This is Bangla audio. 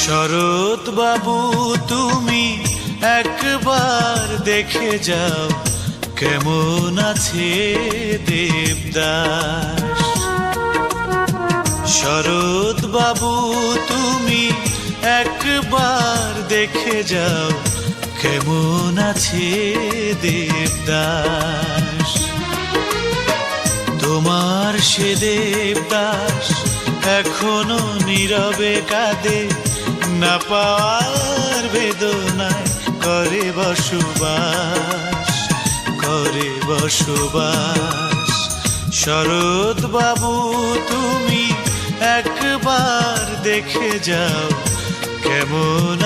শরৎ বাবু তুমি একবার দেখে যাও কেমন আছে দেবদাস। শরৎ বাবু তুমি একবার দেখে যাও কেমন আছে দেবদাস। তোমার সে দেবদাস এখনো নীরবে কাঁদে, না পাওয়ার বেদনায় করে বসবাস, করে বসবাস। শরৎ বাবু তুমি একবার দেখে যাও কেমন